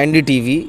NDTV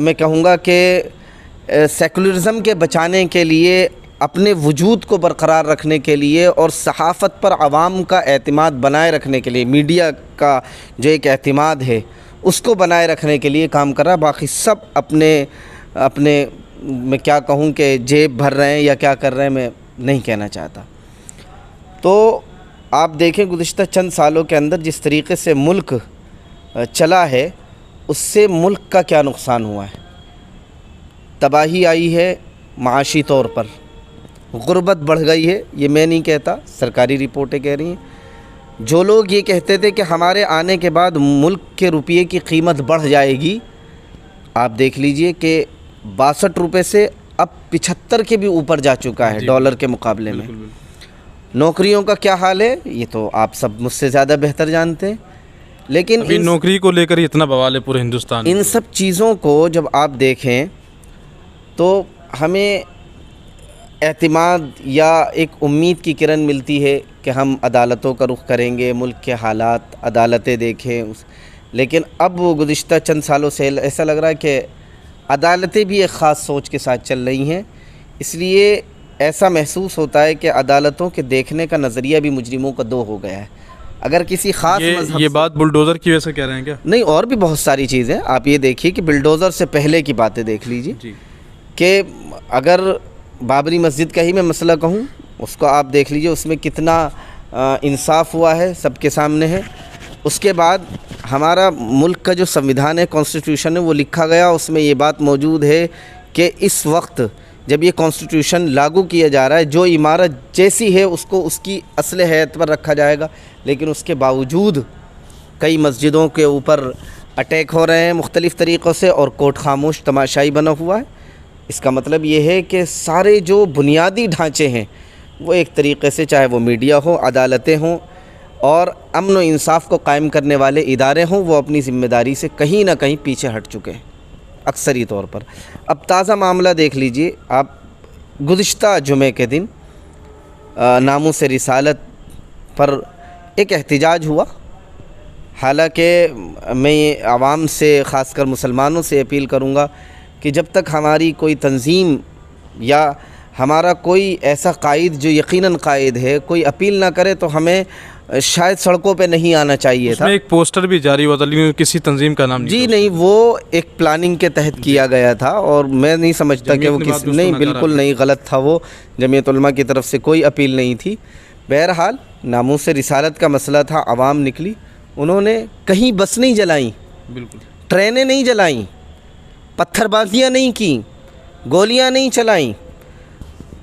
میں کہوں گا کہ سیکولرزم کے بچانے کے لیے، اپنے وجود کو برقرار رکھنے کے لیے اور صحافت پر عوام کا اعتماد بنائے رکھنے کے لیے، میڈیا کا جو ایک اعتماد ہے اس کو بنائے رکھنے کے لیے کام کر رہا ہے۔ باقی سب اپنے میں کیا کہوں کہ جیب بھر رہے ہیں یا کیا کر رہے ہیں، میں نہیں کہنا چاہتا۔ تو آپ دیکھیں گزشتہ چند سالوں کے اندر جس طریقے سے ملک چلا ہے، اس سے ملک کا کیا نقصان ہوا ہے۔ تباہی آئی ہے معاشی طور پر، غربت بڑھ گئی ہے، یہ میں نہیں کہتا، سرکاری رپورٹیں کہہ رہی ہیں۔ جو لوگ یہ کہتے تھے کہ ہمارے آنے کے بعد ملک کے روپیے کی قیمت بڑھ جائے گی، آپ دیکھ لیجئے کہ 62 روپے سے اب 75 کے بھی اوپر جا چکا ہے ڈالر کے مقابلے میں۔ نوکریوں کا کیا حال ہے یہ تو آپ سب مجھ سے زیادہ بہتر جانتے ہیں، لیکن نوکری کو لے کر اتنا بوال ہے پورے ہندوستان میں۔ ان سب چیزوں کو جب آپ دیکھیں تو ہمیں اعتماد یا ایک امید کی کرن ملتی ہے کہ ہم عدالتوں کا رخ کریں گے، ملک کے حالات، عدالتیں دیکھیں۔ لیکن اب گزشتہ چند سالوں سے ایسا لگ رہا ہے کہ عدالتیں بھی ایک خاص سوچ کے ساتھ چل رہی ہیں، اس لیے ایسا محسوس ہوتا ہے کہ عدالتوں کے دیکھنے کا نظریہ بھی مجرموں کا دو ہو گیا ہے۔ اگر کسی خاص مذہب یہ بات بلڈوزر کی وجہ سے کہہ رہے ہیں کیا؟ نہیں، اور بھی بہت ساری چیزیں، آپ یہ دیکھیے کہ بلڈوزر سے پہلے کی باتیں دیکھ لیجیے کہ اگر بابری مسجد کا ہی میں مسئلہ کہوں، اس کو آپ دیکھ لیجئے، اس میں کتنا انصاف ہوا ہے، سب کے سامنے ہے۔ اس کے بعد ہمارا ملک کا جو سنویدھان ہے، کانسٹیٹیوشن ہے، وہ لکھا گیا، اس میں یہ بات موجود ہے کہ اس وقت جب یہ کانسٹیٹیوشن لاگو کیا جا رہا ہے، جو عمارت جیسی ہے اس کو اس کی اصل حیت پر رکھا جائے گا، لیکن اس کے باوجود کئی مسجدوں کے اوپر اٹیک ہو رہے ہیں مختلف طریقوں سے، اور کوٹ خاموش تماشائی بنا ہوا ہے۔ اس کا مطلب یہ ہے کہ سارے جو بنیادی ڈھانچے ہیں وہ ایک طریقے سے، چاہے وہ میڈیا ہو، عدالتیں ہوں اور امن و انصاف کو قائم کرنے والے ادارے ہوں، وہ اپنی ذمہ داری سے کہیں نہ کہیں پیچھے ہٹ چکے ہیں اکثری طور پر۔ اب تازہ معاملہ دیکھ لیجئے آپ، گزشتہ جمعے کے دن ناموس رسالت پر ایک احتجاج ہوا۔ حالانکہ میں عوام سے، خاص کر مسلمانوں سے اپیل کروں گا کہ جب تک ہماری کوئی تنظیم یا ہمارا کوئی ایسا قائد جو یقیناً قائد ہے کوئی اپیل نہ کرے تو ہمیں شاید سڑکوں پہ نہیں آنا چاہیے تھا۔ اس میں ایک پوسٹر بھی جاری ہوا تھا لیکن کسی تنظیم کا نام نہیں جی نہیں، وہ ایک پلاننگ کے تحت کیا گیا تھا، اور میں نہیں سمجھتا کہ وہ کسی، نہیں بالکل نہیں، غلط تھا وہ، جمعیت علماء کی طرف سے کوئی اپیل نہیں تھی۔ بہرحال ناموس رسالت کا مسئلہ تھا، عوام نکلی، انہوں نے کہیں بس نہیں جلائیں، بالکل ٹرینیں نہیں جلائیں، پتھر بازیاں نہیں کیں، گولیاں نہیں چلائیں،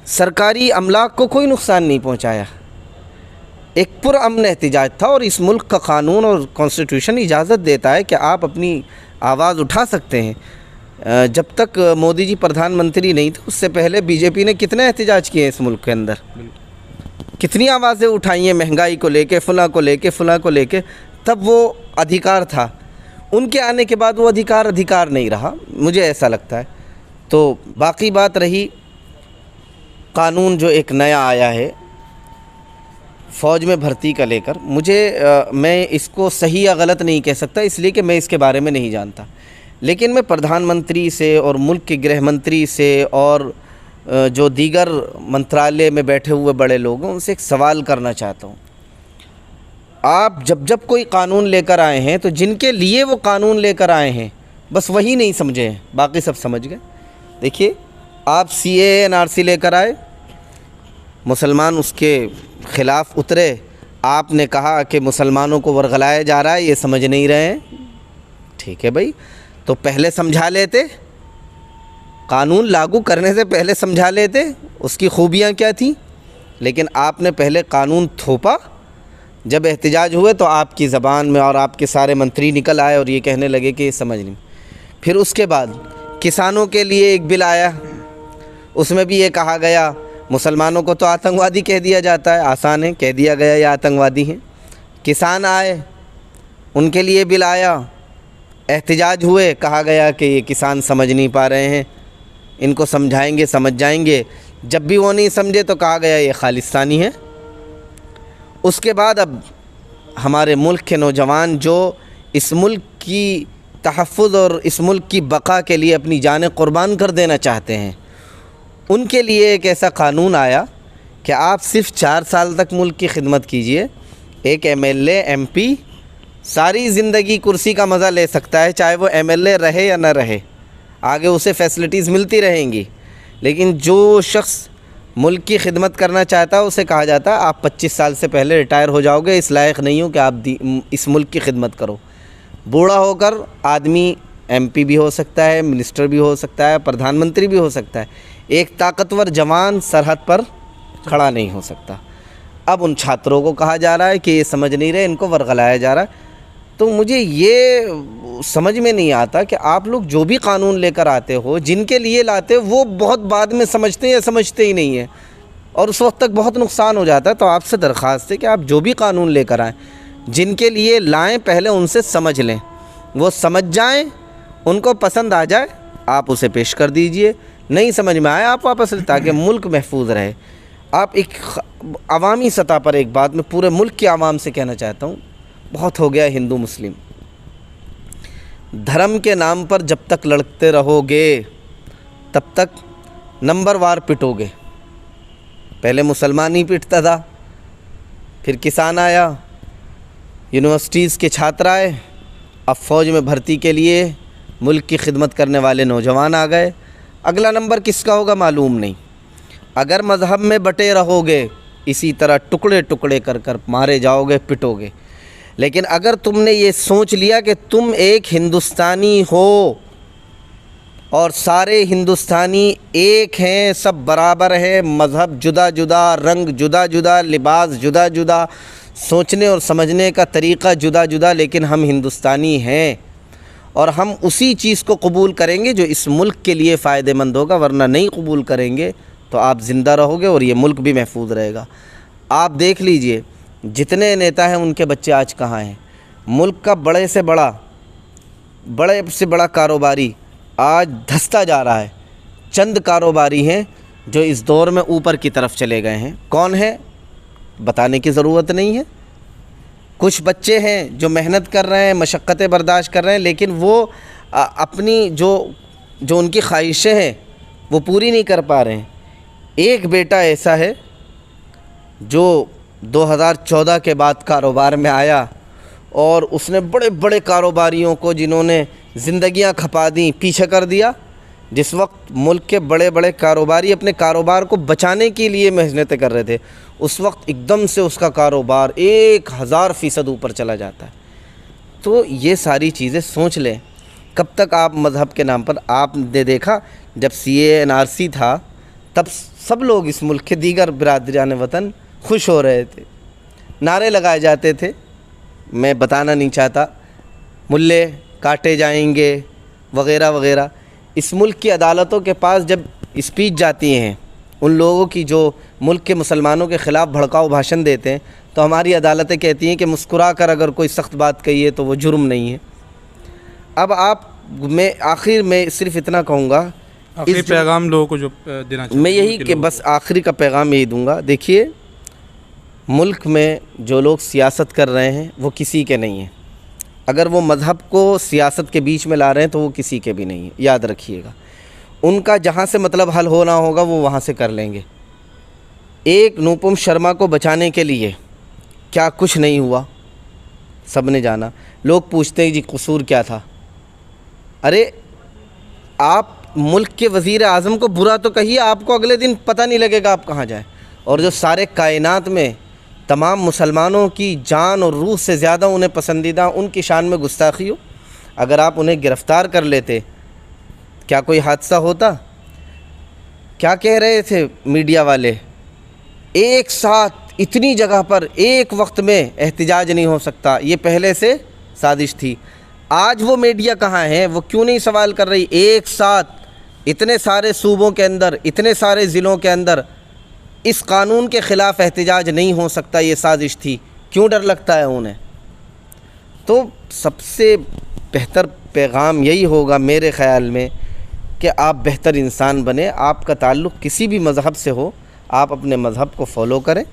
سرکاری املاک کو کوئی نقصان نہیں پہنچایا، ایک پرامن احتجاج تھا۔ اور اس ملک کا قانون اور کانسٹیٹیوشن اجازت دیتا ہے کہ آپ اپنی آواز اٹھا سکتے ہیں۔ جب تک مودی جی پردھان منتری نہیں تھے، اس سے پہلے بی جے پی نے کتنے احتجاج کیے ہیں اس ملک کے اندر، کتنی آوازیں اٹھائی ہیں مہنگائی کو لے کے، فلاں کو لے کے، فلاں کو لے کے، تب وہ ادھیکار تھا۔ ان کے آنے کے بعد وہ ادھیکار نہیں رہا، مجھے ایسا لگتا ہے۔ تو باقی بات رہی قانون جو ایک نیا آیا ہے فوج میں بھرتی کا لے کر، میں اس کو صحیح یا غلط نہیں کہہ سکتا، اس لیے کہ میں اس کے بارے میں نہیں جانتا، لیکن میں پردھان منتری سے اور ملک کے گرہ منتری سے اور جو دیگر منترالیہ میں بیٹھے ہوئے بڑے لوگ ہیں ان سے ایک سوال کرنا چاہتا ہوں۔ آپ جب کوئی قانون لے کر آئے ہیں تو جن کے لیے وہ قانون لے کر آئے ہیں بس وہی نہیں سمجھے ہیں، باقی سب سمجھ گئے۔ دیکھیے آپ سی اے این آر سی لے کر آئے، مسلمان اس کے خلاف اترے، آپ نے کہا کہ مسلمانوں کو ورغلایا جا رہا ہے، یہ سمجھ نہیں رہے ہیں، ٹھیک ہے بھائی، تو پہلے سمجھا لیتے، قانون لاگو کرنے سے پہلے سمجھا لیتے اس کی خوبیاں کیا تھیں، لیکن آپ نے پہلے قانون تھوپا۔ جب احتجاج ہوئے تو آپ کی زبان میں اور آپ کے سارے منتری نکل آئے اور یہ کہنے لگے کہ یہ سمجھ نہیں۔ پھر اس کے بعد کسانوں کے لیے ایک بل آیا، اس میں بھی یہ کہا گیا مسلمانوں کو تو آتنکوادی کہہ دیا جاتا ہے، آسان ہے، کہہ دیا گیا یہ آتنکوادی ہیں۔ کسان آئے، ان کے لیے بل آیا، احتجاج ہوئے، کہا گیا کہ یہ کسان سمجھ نہیں پا رہے ہیں، ان کو سمجھائیں گے سمجھ جائیں گے۔ جب بھی وہ نہیں سمجھے تو کہا گیا یہ خالصتانی ہے۔ اس کے بعد اب ہمارے ملک کے نوجوان جو اس ملک کی تحفظ اور اس ملک کی بقا کے لیے اپنی جانیں قربان کر دینا چاہتے ہیں، ان کے لیے ایک ایسا قانون آیا کہ آپ صرف 4 سال تک ملک کی خدمت کیجئے. ایک M L A M P ساری زندگی کرسی کا مزہ لے سکتا ہے، چاہے وہ ایم ایل اے رہے یا نہ رہے، آگے اسے فیسلٹیز ملتی رہیں گی. لیکن جو شخص ملک کی خدمت کرنا چاہتا ہے اسے کہا جاتا ہے آپ 25 سال سے پہلے ریٹائر ہو جاؤ گے، اس لائق نہیں ہو کہ آپ اس ملک کی خدمت کرو. بوڑھا ہو کر آدمی ایم پی بھی ہو سکتا ہے، منسٹر بھی ہو سکتا ہے، پردھان منتری بھی ہو سکتا ہے، ایک طاقتور جوان سرحد پر کھڑا نہیں ہو سکتا. اب ان چھاتروں کو کہا جا رہا ہے کہ یہ سمجھ نہیں رہے، ان کو ورغلایا جا رہا ہے. تو مجھے یہ سمجھ میں نہیں آتا کہ آپ لوگ جو بھی قانون لے کر آتے ہو، جن کے لیے لاتے وہ بہت بعد میں سمجھتے ہیں یا سمجھتے ہی نہیں ہیں، اور اس وقت تک بہت نقصان ہو جاتا ہے. تو آپ سے درخواست ہے کہ آپ جو بھی قانون لے کر آئیں، جن کے لیے لائیں، پہلے ان سے سمجھ لیں، وہ سمجھ جائیں، ان کو پسند آ جائے آپ اسے پیش کر دیجئے، نہیں سمجھ میں آئے آپ واپس لیں، تاکہ ملک محفوظ رہے. آپ ایک عوامی سطح پر ایک بات میں پورے ملک کے عوام سے کہنا چاہتا ہوں، بہت ہو گیا ہندو مسلم. دھرم کے نام پر جب تک لڑتے رہو گے تب تک نمبر وار پٹو گے. پہلے مسلمان ہی پٹتا تھا، پھر کسان آیا، یونیورسٹیز کے چھاتر آئے، اب فوج میں بھرتی کے لیے ملک کی خدمت کرنے والے نوجوان آ گئے. اگلا نمبر کس کا ہوگا معلوم نہیں. اگر مذہب میں بٹے رہو گے اسی طرح ٹکڑے ٹکڑے کر کر مارے جاؤ گے، پٹو گے. لیکن اگر تم نے یہ سوچ لیا کہ تم ایک ہندوستانی ہو اور سارے ہندوستانی ایک ہیں، سب برابر ہیں، مذہب جدا جدا، رنگ جدا جدا، لباس جدا جدا، سوچنے اور سمجھنے کا طریقہ جدا جدا، لیکن ہم ہندوستانی ہیں اور ہم اسی چیز کو قبول کریں گے جو اس ملک کے لیے فائدہ مند ہوگا، ورنہ نہیں قبول کریں گے تو آپ زندہ رہو گے اور یہ ملک بھی محفوظ رہے گا. آپ دیکھ لیجئے جتنے نیتا ہیں ان کے بچے آج کہاں ہیں. ملک کا بڑے سے بڑا کاروباری آج دھستا جا رہا ہے. چند کاروباری ہیں جو اس دور میں اوپر کی طرف چلے گئے ہیں. کون ہے بتانے کی ضرورت نہیں ہے. کچھ بچے ہیں جو محنت کر رہے ہیں، مشقتیں برداشت کر رہے ہیں، لیکن وہ اپنی جو ان کی خواہشیں ہیں وہ پوری نہیں کر پا رہے ہیں. ایک بیٹا ایسا ہے جو 2014 کے بعد کاروبار میں آیا اور اس نے بڑے بڑے کاروباریوں کو، جنہوں نے زندگیاں کھپا دیں، پیچھے کر دیا. جس وقت ملک کے بڑے بڑے کاروباری اپنے کاروبار کو بچانے کے لیے محنتیں کر رہے تھے، اس وقت ایک دم سے اس کا کاروبار 1000% اوپر چلا جاتا ہے. تو یہ ساری چیزیں سوچ لیں. کب تک آپ مذہب کے نام پر، آپ نے دیکھا جب CA/NRC تھا تب سب لوگ اس ملک کے دیگر برادریان وطن خوش ہو رہے تھے، نعرے لگائے جاتے تھے. میں بتانا نہیں چاہتا، ملے کاٹے جائیں گے وغیرہ وغیرہ. اس ملک کی عدالتوں کے پاس جب اسپیچ جاتی ہیں ان لوگوں کی جو ملک کے مسلمانوں کے خلاف بھڑکاؤ بھاشن دیتے ہیں، تو ہماری عدالتیں کہتی ہیں کہ مسکرا کر اگر کوئی سخت بات کہی ہے تو وہ جرم نہیں ہے. اب میں آخر میں صرف اتنا کہوں گا، آخری پیغام لوگوں کو جو دینا چاہتا ہوں میں یہی کہ بس آخری کا پیغام یہی دوں گا. دیکھیے ملک میں جو لوگ سیاست کر رہے ہیں وہ کسی کے نہیں ہیں. اگر وہ مذہب کو سیاست کے بیچ میں لا رہے ہیں تو وہ کسی کے بھی نہیں ہیں، یاد رکھیے گا. ان کا جہاں سے مطلب حل ہونا ہوگا وہ وہاں سے کر لیں گے. ایک نوپم شرما کو بچانے کے لیے کیا کچھ نہیں ہوا، سب نے جانا. لوگ پوچھتے ہیں جی قصور کیا تھا. ارے آپ ملک کے وزیر اعظم کو برا تو کہیے، آپ کو اگلے دن پتہ نہیں لگے گا آپ کہاں جائیں. اور جو سارے کائنات میں تمام مسلمانوں کی جان اور روح سے زیادہ انہیں پسندیدہ، ان کی شان میں گستاخی ہو، اگر آپ انہیں گرفتار کر لیتے کیا کوئی حادثہ ہوتا؟ کیا کہہ رہے تھے میڈیا والے؟ ایک ساتھ اتنی جگہ پر ایک وقت میں احتجاج نہیں ہو سکتا، یہ پہلے سے سازش تھی. آج وہ میڈیا کہاں ہے؟ وہ کیوں نہیں سوال کر رہی؟ ایک ساتھ اتنے سارے صوبوں کے اندر، اتنے سارے ضلعوں کے اندر اس قانون کے خلاف احتجاج نہیں ہو سکتا، یہ سازش تھی. کیوں ڈر لگتا ہے انہیں؟ تو سب سے بہتر پیغام یہی ہوگا میرے خیال میں کہ آپ بہتر انسان بنیں. آپ کا تعلق کسی بھی مذہب سے ہو، آپ اپنے مذہب کو فالو کریں،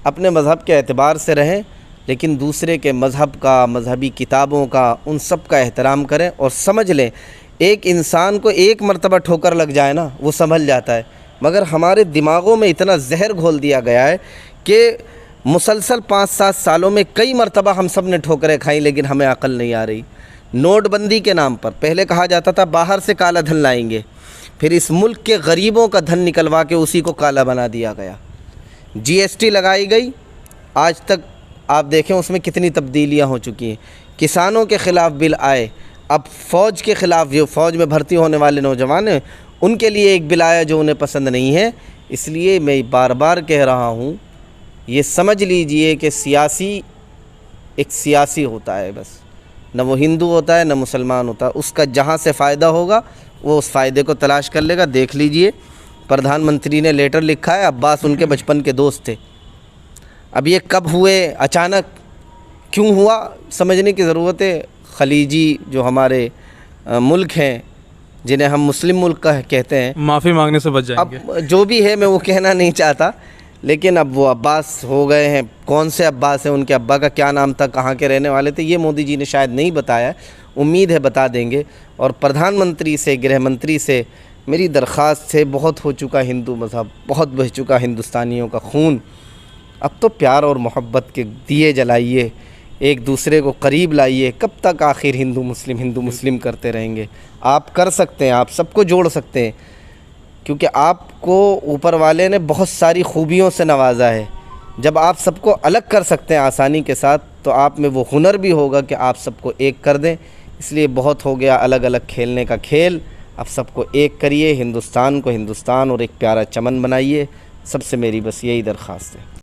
اپنے مذہب کے اعتبار سے رہیں. لیکن دوسرے کے مذہب کا، مذہبی کتابوں کا، ان سب کا احترام کریں اور سمجھ لیں ایک انسان کو ایک مرتبہ ٹھوکر لگ جائے نا وہ سنبھل جاتا ہے، مگر ہمارے دماغوں میں اتنا زہر گھول دیا گیا ہے کہ مسلسل 5-7 سالوں میں کئی مرتبہ ہم سب نے ٹھوکریں کھائیں لیکن ہمیں عقل نہیں آ رہی۔ نوٹ بندی کے نام پر پہلے کہا جاتا تھا باہر سے کالا دھن لائیں گے، پھر اس ملک کے غریبوں کا دھن نکلوا کے اسی کو کالا بنا دیا گیا۔ جی ایس ٹی لگائی گئی، آج تک آپ دیکھیں اس میں کتنی تبدیلیاں ہو چکی ہیں۔ کسانوں کے خلاف بل آئے، اب فوج کے خلاف، جو فوج میں بھرتی ہونے والے نوجوان ہیں ان کے لیے ایک بل آیا جو انہیں پسند نہیں ہے۔ اس لیے میں بار بار کہہ رہا ہوں، یہ سمجھ لیجئے کہ ایک سیاسی ہوتا ہے، بس نہ وہ ہندو ہوتا ہے نہ مسلمان ہوتا ہے، اس کا جہاں سے فائدہ ہوگا وہ اس فائدے کو تلاش کر لے گا۔ دیکھ لیجئے پردھان منتری نے لیٹر لکھا ہے، عباس ان کے بچپن کے دوست تھے، اب یہ کب ہوئے، اچانک کیوں ہوا، سمجھنے کی ضرورت ہے۔ خلیجی جو ہمارے ملک ہیں جنہیں ہم مسلم ملک کہتے ہیں، معافی مانگنے سے بچ جائیں گے۔ اب جو بھی ہے میں وہ کہنا نہیں چاہتا، لیکن اب وہ عباس ہو گئے ہیں۔ کون سے عباس ہیں، ان کے ابا کا کیا نام تھا، کہاں کے رہنے والے تھے، یہ مودی جی نے شاید نہیں بتایا، امید ہے بتا دیں گے۔ اور پردھان منتری سے، گرہ منتری سے میری درخواست ہے، بہت ہو چکا ہندو مذہب، بہت بہہ چکا ہندوستانیوں کا خون، اب تو پیار اور محبت کے دیے جلائیے، ایک دوسرے کو قریب لائیے۔ کب تک آخر ہندو مسلم کرتے رہیں گے؟ آپ کر سکتے ہیں، آپ سب کو جوڑ سکتے ہیں، کیونکہ آپ کو اوپر والے نے بہت ساری خوبیوں سے نوازا ہے۔ جب آپ سب کو الگ کر سکتے ہیں آسانی کے ساتھ تو آپ میں وہ ہنر بھی ہوگا کہ آپ سب کو ایک کر دیں۔ اس لیے بہت ہو گیا الگ الگ کھیلنے کا کھیل، اب سب کو ایک کریے، ہندوستان کو ہندوستان اور ایک پیارا چمن بنائیے۔ سب سے میری بس یہی درخواست ہے۔